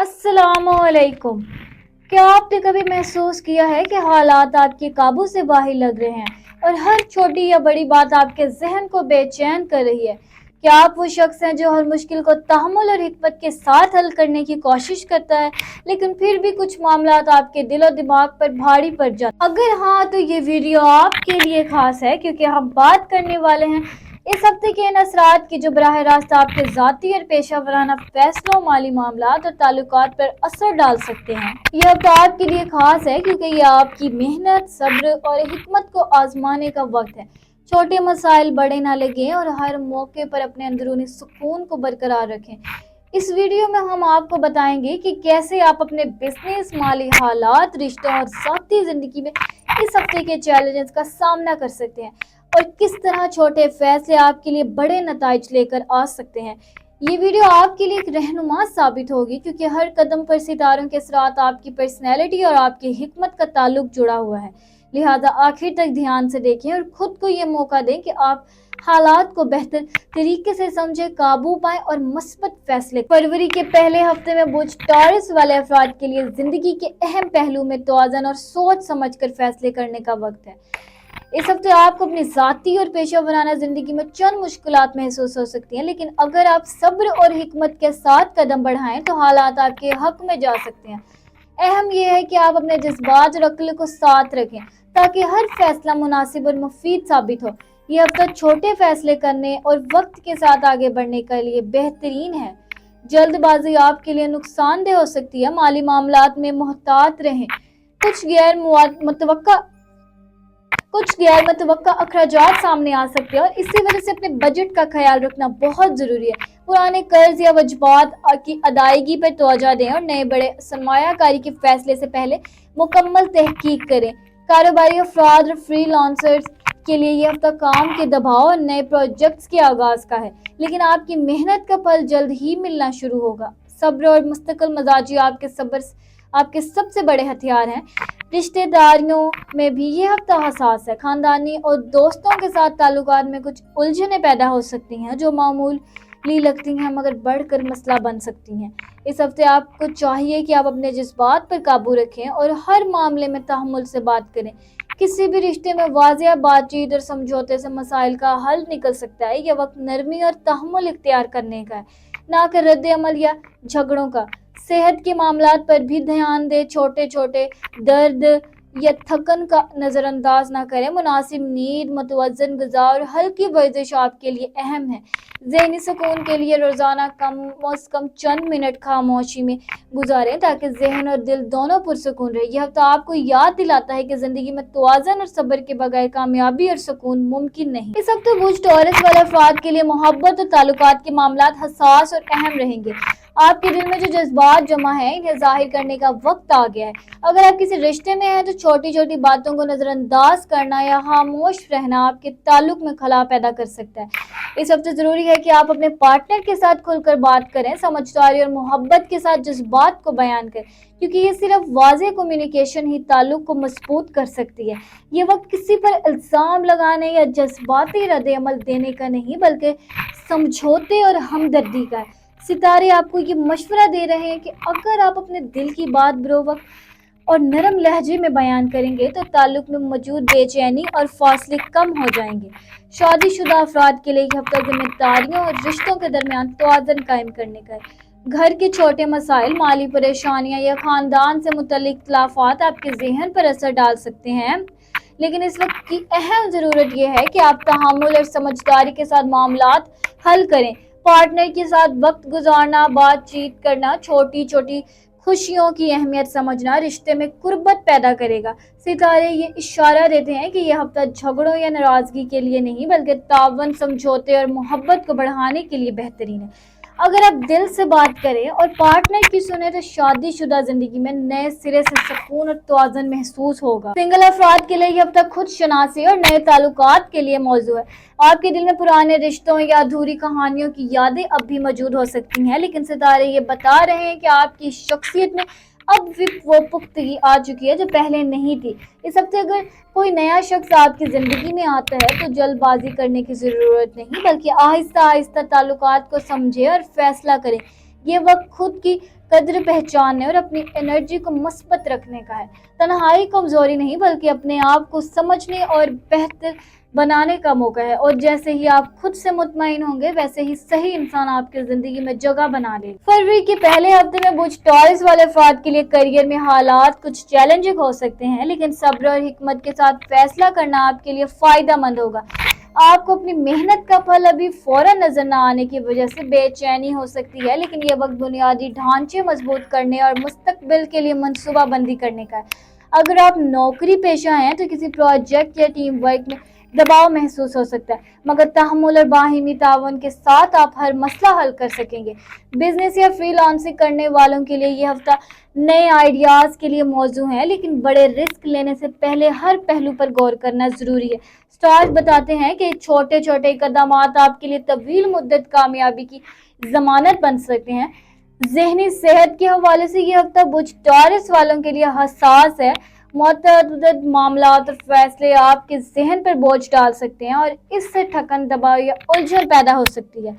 अस्सलाम वालेकुम। क्या आपने कभी महसूस किया है कि हालात आपके काबू से बाहर लग रहे हैं और हर छोटी या बड़ी बात आपके जहन को बेचैन कर रही है? क्या आप वो शख्स हैं जो हर मुश्किल को तहम्मुल और हिकमत के साथ हल करने की कोशिश करता है, लेकिन फिर भी कुछ मामलात आपके दिल और दिमाग पर भारी पड़ जाते हैं? अगर हाँ, तो ये वीडियो आपके लिए खास है, क्योंकि हम बात करने वाले हैं इस हफ्ते के इन असरात की जो बराह रास्त आपके ज़ाती और पेशा वराना फैसलों, माली मामलात और ताल्लुकात पर असर डाल सकते हैं। यह हफ्ता आपके लिए खास है क्योंकि यह आपकी मेहनत, सब्र और हिकमत को आजमाने का वक्त है। छोटे मसाइल बड़े ना लगें और हर मौके पर अपने अंदरूनी सुकून को बरकरार रखें। इस वीडियो में हम आपको बताएंगे कि कैसे आप अपने बिजनेस, माली हालात, रिश्तों और ज़ाती ज़िंदगी में इस हफ्ते के चैलेंजेस का सामना कर सकते हैं और किस तरह छोटे फैसले आपके लिए बड़े नताइज लेकर आ सकते हैं। ये वीडियो आपके लिए एक रहनुमा साबित होगी क्योंकि हर कदम पर सितारों के साथ आपकी पर्सनैलिटी और आपकी हिकमत का ताल्लुक जुड़ा हुआ है। लिहाजा आखिर तक ध्यान से देखें और खुद को ये मौका दें कि आप हालात को बेहतर तरीके से समझे, काबू पाएं और मस्बत फैसले। फरवरी के पहले हफ्ते में बुझ टॉरस वाले अफराद के लिए जिंदगी के अहम पहलू में तवाज़ुन और सोच समझकर फैसले करने का वक्त है। इस हफ्ते आपको अपनी ज़ाती और पेशा वराना ज़िंदगी में चंद मुश्किलात महसूस हो सकती हैं, लेकिन अगर आप सब्र और हिकमत के साथ कदम बढ़ाएं तो हालात आपके हक में जा सकते हैं। अहम यह है कि आप अपने जज्बात और अक्ल को साथ रखें ताकि हर फैसला मुनासिब और मुफीद साबित हो। यह हफ्ता छोटे फैसले करने और वक्त के साथ आगे बढ़ने के लिए बेहतरीन है। जल्दबाजी आपके लिए नुकसानदेह हो सकती है। माली मामलात में मोहतात रहें। कुछ गैर मुतवक्का अखराजात सामने आ सकते हैं और इसी वजह से अपने बजट का ख्याल रखना बहुत जरूरी है। पुराने कर्ज या वजबात की अदायगी पर तवज्जो दें और नए बड़े सरमायाकारी के फैसले से पहले मुकम्मल तहकीक करें। कारोबारी अफराद और फ्रीलांसर्स के लिए यह हफ्ता काम के दबाव और नए प्रोजेक्ट्स के आगाज का है, लेकिन आपकी मेहनत का फल जल्द ही मिलना शुरू होगा। सब्र और मुस्तकिल मजाजी आपके सबसे बड़े हथियार हैं। रिश्तेदारियों में भी ये हफ्ता हसास है। खानदानी और दोस्तों के साथ ताल्लुकात में कुछ उलझनें पैदा हो सकती हैं जो मामूली लगती हैं मगर बढ़कर मसला बन सकती हैं। इस हफ्ते आपको चाहिए कि आप अपने जज्बात पर काबू रखें और हर मामले में तहम्मुल से बात करें। किसी भी रिश्ते में वाज़ेह बातचीत और समझौते से मसाइल का हल निकल सकता है। यह वक्त नरमी और तहम्मुल इख्तियार करने का है, ना कि रद्द अमल या झगड़ों का। सेहत के मामलात पर भी ध्यान दें। छोटे छोटे दर्द या थकन का नज़रअंदाज ना करें। मुनासिब नींद, मुतवज़्ज़न ग़िज़ा और हल्की वर्जिश आपके लिए अहम है। ज़हनी सुकून के लिए रोज़ाना कम अज़ कम चंद मिनट खामोशी में गुजारें ताकि ज़हन और दिल दोनों पुरसुकून रहे। यह हफ्ता आपको याद दिलाता है कि ज़िंदगी में तवाज़ुन और सब्र के बगैर कामयाबी और सुकून मुमकिन नहीं। इस हफ्ते बुझ टॉरस वाले अफराद के लिए मोहब्बत और ताल्लुकात के मामलात हसास और अहम रहेंगे। आपके दिल में जो जज्बात जमा है इन्हें जाहिर करने का वक्त आ गया है। अगर आप किसी रिश्ते में हैं तो छोटी छोटी बातों को नजरअंदाज करना या खामोश रहना आपके ताल्लुक में खला पैदा कर सकता है। इस हफ्ते जरूरी है कि आप अपने पार्टनर के साथ खुलकर बात करें, समझदारी और मोहब्बत के साथ जज्बात को बयान करें, क्योंकि ये सिर्फ वाज़ेह कम्युनिकेशन ही ताल्लुक को मजबूत कर सकती है। ये वक्त किसी पर इल्जाम लगाने या जज्बाती रद्द-ए-अमल देने का नहीं बल्कि समझौते और हमदर्दी का है। सितारे आपको ये मशवरा दे रहे हैं कि अगर आप अपने दिल की बात बरोवक्त और नरम लहजे में बयान करेंगे तो ताल्लुक में मौजूद बेचैनी और फासले कम हो जाएंगे। शादीशुदा अफराद के लिए यह हफ्ता जिम्मेदारियों और रिश्तों के दरमियान तवाज़ुन कायम करने का है। घर के छोटे मसाइल, माली परेशानियां या खानदान से मुतल्लिक इख्तिलाफात आपके ज़हन पर असर डाल सकते हैं, लेकिन इस वक्त की अहम ज़रूरत यह है कि आप तहम्मुल और समझदारी के साथ मामलात हल करें। पार्टनर के साथ वक्त गुजारना, बातचीत करना, छोटी छोटी खुशियों की अहमियत समझना रिश्ते में कुर्बत पैदा करेगा। सितारे ये इशारा देते हैं कि यह हफ्ता झगड़ों या नाराजगी के लिए नहीं बल्कि तावन, समझौते और मोहब्बत को बढ़ाने के लिए बेहतरीन है। अगर आप दिल से बात करें और पार्टनर की सुने तो शादीशुदा जिंदगी में नए सिरे से सुकून और तवाज़ुन महसूस होगा। सिंगल अफराद के लिए यह हफ्ता खुद शनासी और नए ताल्लुकात के लिए मौजू है। आपके दिल में पुराने रिश्तों या अधूरी कहानियों की यादें अब भी मौजूद हो सकती हैं, लेकिन सितारे ये बता रहे हैं कि आपकी शख्सियत में अब भी वो पुख्तगी आ चुकी है जो पहले नहीं थी। इस हफ्ते अगर कोई नया शख्स आपकी जिंदगी में आता है तो जल्दबाजी करने की जरूरत नहीं बल्कि आहिस्ता आहिस्ता ताल्लुकात को समझे और फैसला करें। ये वक्त खुद की कद्र पहचानने और अपनी एनर्जी को मस्बत रखने का है। तन्हाई कमजोरी नहीं बल्कि अपने आप को समझने और बेहतर बनाने का मौका है, और जैसे ही आप खुद से मुतमईन होंगे वैसे ही सही इंसान आपकी जिंदगी में जगह बना ले। फरवरी के पहले हफ्ते में बुर्ज टॉरस वाले अफराद के लिए करियर में हालात कुछ चैलेंजिंग हो सकते हैं, लेकिन सब्र और हिकमत के साथ फैसला करना आपके लिए फायदा मंद होगा। आपको अपनी मेहनत का फल अभी फौरन नजर न आने की वजह से बेचैनी हो सकती है, लेकिन ये वक्त बुनियादी ढांचे मजबूत करने और मुस्तकबिल के लिए मंसूबा बंदी करने का है। अगर आप नौकरी पेशा हैं तो किसी प्रोजेक्ट या टीम वर्क में दबाव महसूस हो सकता है, मगर तहम्मुल और बाहिमी तावन के साथ आप हर मसला हल कर सकेंगे। बिजनेस या फ्रीलांसिंग करने वालों के लिए ये हफ्ता नए आइडियाज के लिए मौजू है, लेकिन बड़े रिस्क लेने से पहले हर पहलू पर गौर करना जरूरी है। स्टार्स बताते हैं कि छोटे छोटे कदम आपके लिए तवील मुद्दत कामयाबी की जमानत बन सकते हैं। ज़हनी सेहत के हवाले से ये हफ्ता बुर्ज टॉरस वालों के लिए हसास है। मुतअद्दिद मामलात और फैसले आपके जहन पर बोझ डाल सकते हैं और इससे थकन, दबाव या उलझन पैदा हो सकती है।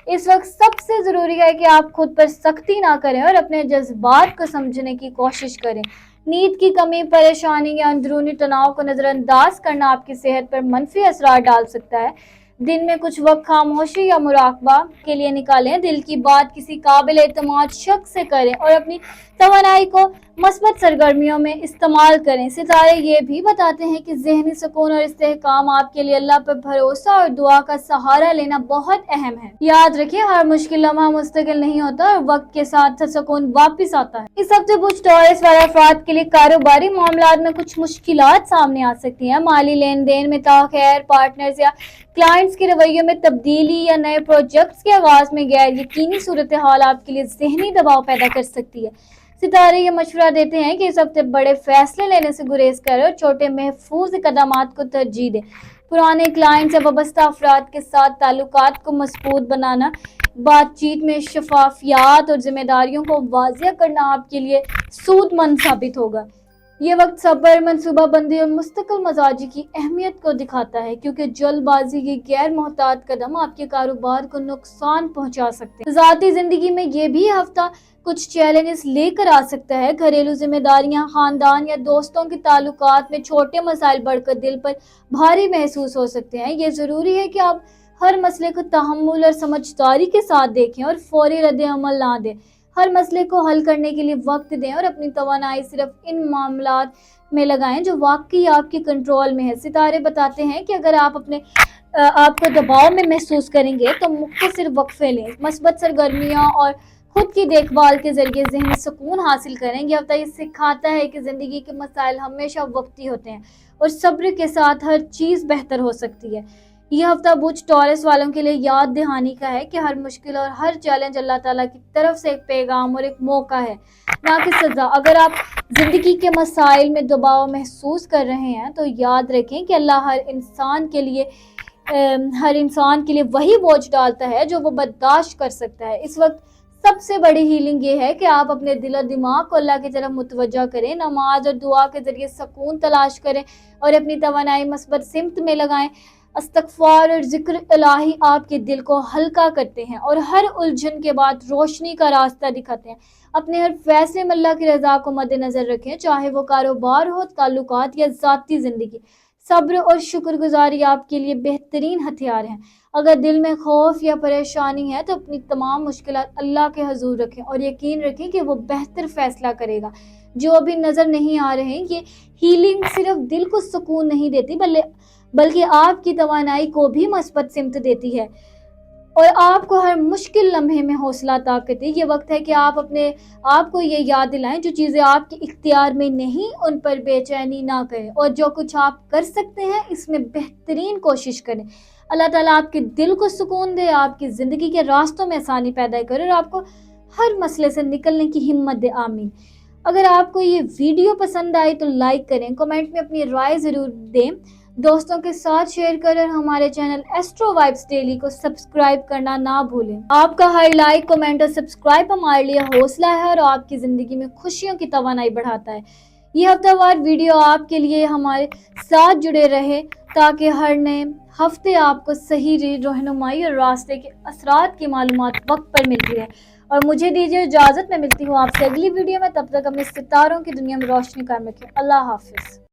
इस वक्त सबसे ज़रूरी है कि आप खुद पर सख्ती ना करें और अपने जज्बात को समझने की कोशिश करें। नींद की कमी, परेशानी या अंदरूनी तनाव को नज़रअंदाज करना आपकी सेहत पर मनफी असरार डाल सकता है। दिन में कुछ वक्त खामोशी या मुराकबा के लिए निकालें, दिल की बात किसी काबिल एतमाद शख्स से करें और अपनी तवानाई को मस्बत सरगर्मियों में इस्तेमाल करें। सितारे ये भी बताते हैं कि ज़हनी सुकून और इस्तेहकाम आपके लिए अल्लाह पर भरोसा और दुआ का सहारा लेना बहुत अहम है। याद रखिए, हर मुश्किल लम्हा मुस्तकिल नहीं होता और वक्त के साथ सुकून वापस आता है। इस हफ्ते बुर्ज टॉरस वाले अफराद के लिए कारोबारी मामलात में कुछ मुश्किलात सामने आ सकती हैं। माली लेन देन में ताख़ीर, पार्टनर्स या क्लाइंट्स के रवैये में तब्दीली या नए प्रोजेक्ट्स के आगाज में गैर यकीनी सूरत हाल आपके लिए ज़हनी दबाव पैदा कर सकती है। सितारे ये मशवरा देते हैं कि इस हफ्ते बड़े फैसले लेने से गुरेज करें और छोटे महफूज कदमात को तरजीह दें। पुराने क्लाइंट्स या वाबस्ता अफराद के साथ ताल्लुकात को मजबूत बनाना, बातचीत में शफाफियत और जिम्मेदारियों को वाज़ेह करना आपके लिए सूदमंद साबित होगा। ये वक्त सब्र, मनसूबाबंदी और मुस्तकिल मजाजी की अहमियत को दिखाता है, क्योंकि जल्दबाजी के गैर मोहतात कदम आपके कारोबार को नुकसान पहुंचा सकते हैं। ज़ाती जिंदगी में ये भी हफ्ता कुछ चैलेंजेस लेकर आ सकता है। घरेलू जिम्मेदारियां, खानदान या दोस्तों के ताल्लुकात में छोटे मसाइल बढ़कर दिल पर भारी महसूस हो सकते हैं। ये ज़रूरी है कि आप हर मसले को तहम्मुल और समझदारी के साथ देखें और फौरी रद्द अमल ना दें। हर मसले को हल करने के लिए वक्त दें और अपनी तवानाई सिर्फ इन मामलात में लगाएं जो वाकई आपके कंट्रोल में है। सितारे बताते हैं कि अगर आप अपने आपको दबाव में महसूस करेंगे तो मुख्तसर वक्फे लें, मस्बत सरगर्मियाँ और खुद की देखभाल के जरिए ज़हनी सुकून हासिल करें। यह हफ्ता ये सिखाता है कि ज़िंदगी के मसाइल हमेशा वक्ती होते हैं और सब्र के साथ हर चीज़ बेहतर हो सकती है। यह हफ्ता बुर्ज टॉरस वालों के लिए याद दहानी का है कि हर मुश्किल और हर चैलेंज अल्लाह ताला की तरफ से एक पैगाम और एक मौका है, ना कि सज़ा। अगर आप ज़िंदगी के मसाइल में दबाव महसूस कर रहे हैं तो याद रखें कि अल्लाह हर इंसान के लिए वही बोझ डालता है जो वो बर्दाश्त कर सकता है। इस वक्त सबसे बड़ी हीलिंग ये है कि आप अपने दिल और दिमाग को अल्लाह की तरफ मुतवज्जा करें, नमाज और दुआ के जरिए सुकून तलाश करें और अपनी तवानाई मस्बत सिमत में लगाएं। इस्तग़फ़ार और ज़िक्र इलाही आपके दिल को हल्का करते हैं और हर उलझन के बाद रोशनी का रास्ता दिखाते हैं। अपने हर फैसले में अल्लाह की रज़ा को मद्देनज़र रखें, चाहे वो कारोबार हो, ताल्लुकात या ज़ाती ज़िंदगी। सब्र और शुक्रगुजारी आपके लिए बेहतरीन हथियार हैं। अगर दिल में खौफ या परेशानी है तो अपनी तमाम मुश्किलात अल्लाह के हजूर रखें और यकीन रखें कि वो बेहतर फैसला करेगा। जो अभी नज़र नहीं आ रहे हैं, ये हीलिंग सिर्फ दिल को सुकून नहीं देती बल्कि आपकी तवानाई को भी मस्बत सिमत देती है और आपको हर मुश्किल लम्हे में हौसला अता करती है। ये वक्त है कि आप अपने आप को ये याद दिलाएं, जो चीज़ें आपके इख्तियार में नहीं उन पर बेचैनी ना करें और जो कुछ आप कर सकते हैं इसमें बेहतरीन कोशिश करें। अल्लाह ताला आपके दिल को सुकून दे, आपकी ज़िंदगी के रास्तों में आसानी पैदा करे और आपको हर मसले से निकलने की हिम्मत दे। आमीन। अगर आपको ये वीडियो पसंद आई तो लाइक करें, कमेंट में अपनी राय ज़रूर दें, दोस्तों के साथ शेयर करें और हमारे चैनल एस्ट्रो वाइब्स डेली को सब्सक्राइब करना ना भूलें। आपका हर लाइक, कमेंट और सब्सक्राइब हमारे लिए हौसला है और आपकी ज़िंदगी में खुशियों की तवानाई बढ़ाता है। ये हफ्तावार वीडियो आपके लिए हमारे साथ जुड़े रहे ताकि हर नए हफ्ते आपको सही रहनुमाई और रास्ते के असरात की मालूमात वक्त पर मिलती रहे اور مجھے دیجیے اجازت، میں ملتی ہوں آپ سے اگلی ویڈیو میں، تب تک اپنے ستاروں کی دنیا میں روشنی قائم رکھیں۔ اللہ حافظ۔